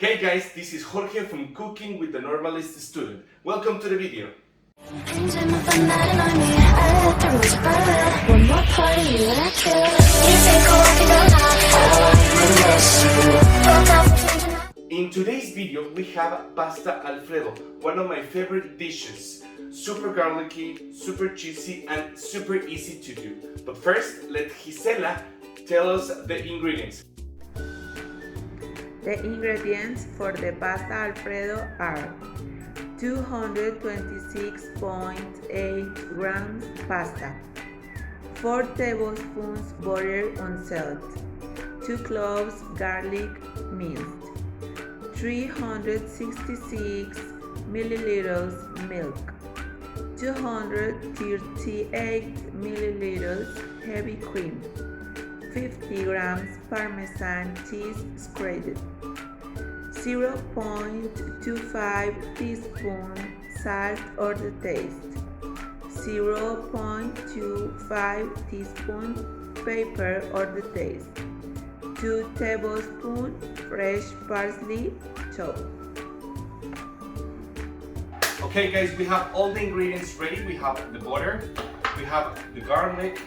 Hey guys, this is Jorge from Cooking with the Normalist student. Welcome to the video. In today's video we have pasta alfredo, one of my favorite dishes. Super garlicky, super cheesy and super easy to do. But first, let Gisela tell us the ingredients. The ingredients for the pasta alfredo are 226.8 grams pasta, 4 tablespoons butter unsalted, 2 cloves garlic minced, 366 milliliters milk, 238 milliliters heavy cream, 50 grams Parmesan cheese grated, 0.25 teaspoon salt or the taste, 0.25 teaspoon pepper or the taste, 2 tablespoons fresh parsley chopped. Okay guys, we have all the ingredients ready. We have the butter, we have the garlic,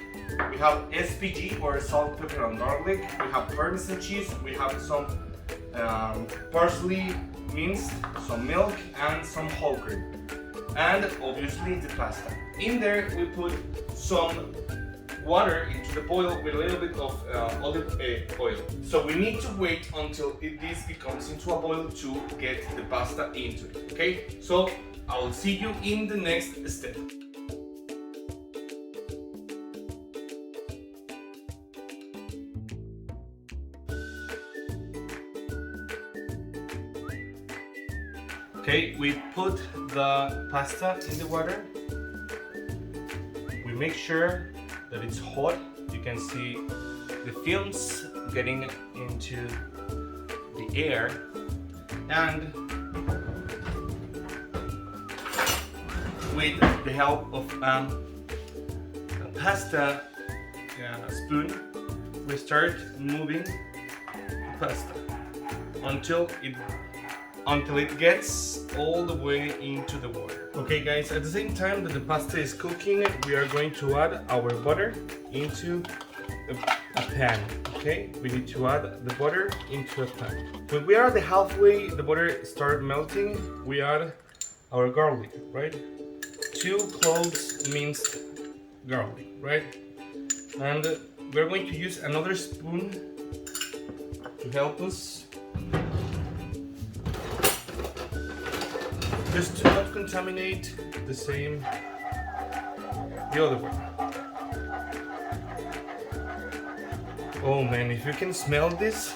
we have SPG or salt, pepper and garlic, we have Parmesan cheese, we have some parsley minced, some milk and some whole cream, and obviously the pasta. In there we put some water into the boil with a little bit of olive oil. So we need to wait until this becomes into a boil to get the pasta into it. Okay, so I will see you in the next step. Okay, we put the pasta in the water. We make sure that it's hot. You can see the films getting into the air, and with the help of a pasta spoon, we start moving the pasta until it gets all the way into the water. Okay guys, at the same time that the pasta is cooking, we are going to add our butter into a pan. Okay, we need to add the butter into a pan. When we are at the halfway, the butter start melting, we add our garlic, right? 2 cloves minced garlic, right? And we're going to use another spoon to help us, just to not contaminate the other one. Oh man, if you can smell this,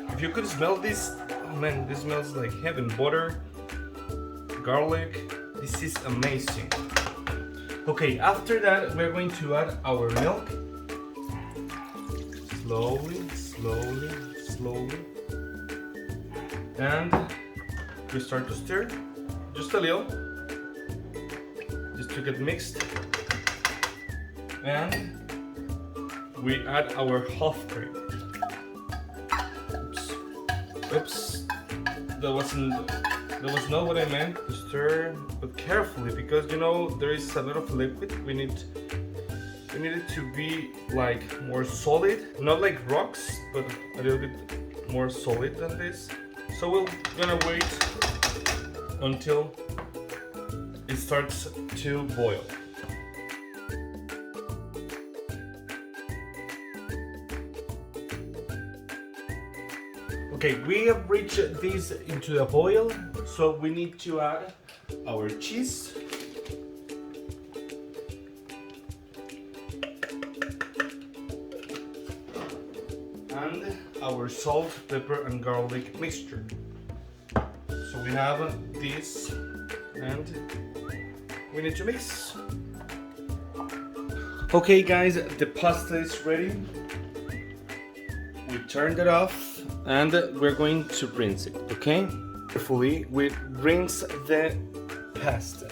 if you could smell this, oh man, this smells like heaven. Butter, garlic, this is amazing. Okay, after that we're going to add our milk. Slowly, slowly, slowly. And we start to stir. Just a little, just to get mixed, and we add our half cream. Oops, that was not what I meant. To stir, but carefully, because you know there is a lot of liquid. We need it to be like more solid, not like rocks, but a little bit more solid than this. So we're gonna wait until it starts to boil. Okay, we have reached this into the boil, so we need to add our cheese. And our salt, pepper and garlic mixture. So we have this, and we need to mix. Okay guys, the pasta is ready. We turned it off and we're going to rinse it, okay? Carefully, we rinse the pasta.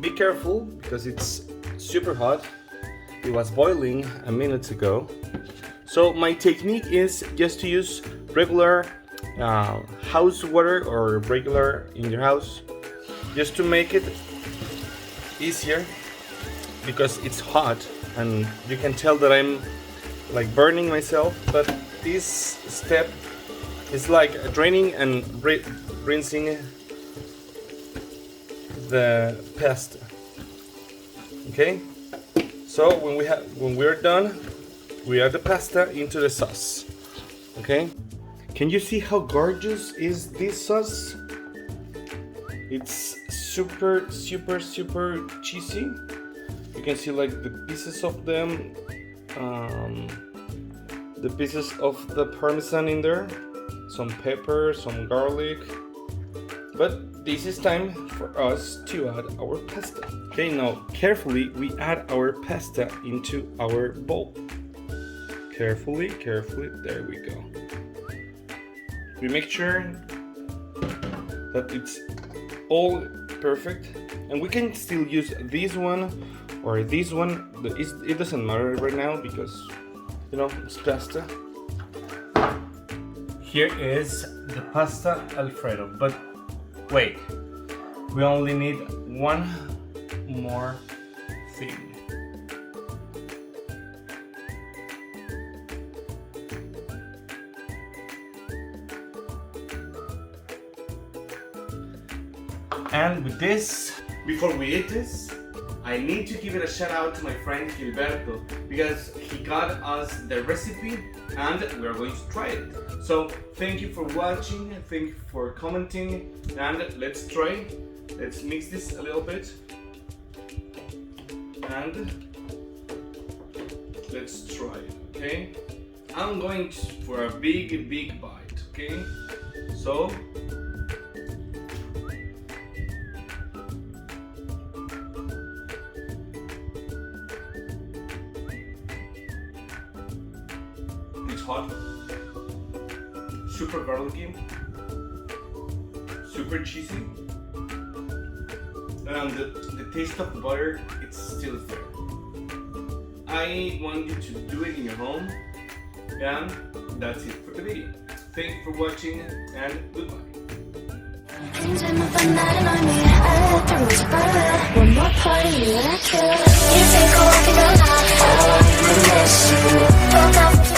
Be careful because it's super hot. It was boiling a minute ago. So my technique is just to use regular house water or regular in your house, just to make it easier, because it's hot and you can tell that I'm like burning myself. But this step is like draining and rinsing the pasta. Okay, so when we're done, we add the pasta into the sauce. Okay, can you see how gorgeous is this sauce? It's super cheesy. You can see like the pieces of them, the pieces of the parmesan in there, some pepper, some garlic. But this is time for us to add our pasta. Okay, now carefully we add our pasta into our bowl. Carefully, there we go. We make sure that it's all perfect, and we can still use this one or this one. It doesn't matter right now because, you know, it's pasta. Here is the pasta Alfredo, but wait, we only need one more thing. And with this, before we eat this, I need to give it a shout out to my friend Gilberto, because he got us the recipe and we are going to try it. So thank you for watching, thank you for commenting, and let's try. Let's mix this a little bit and let's try it, okay? I'm going for a big bite, okay? So it's hot, super garlicky, super cheesy, and the taste of butter, it's still there. I want you to do it in your home, and that's it for the video. Thank you for watching, and goodbye. One more party, you take a walk in the night.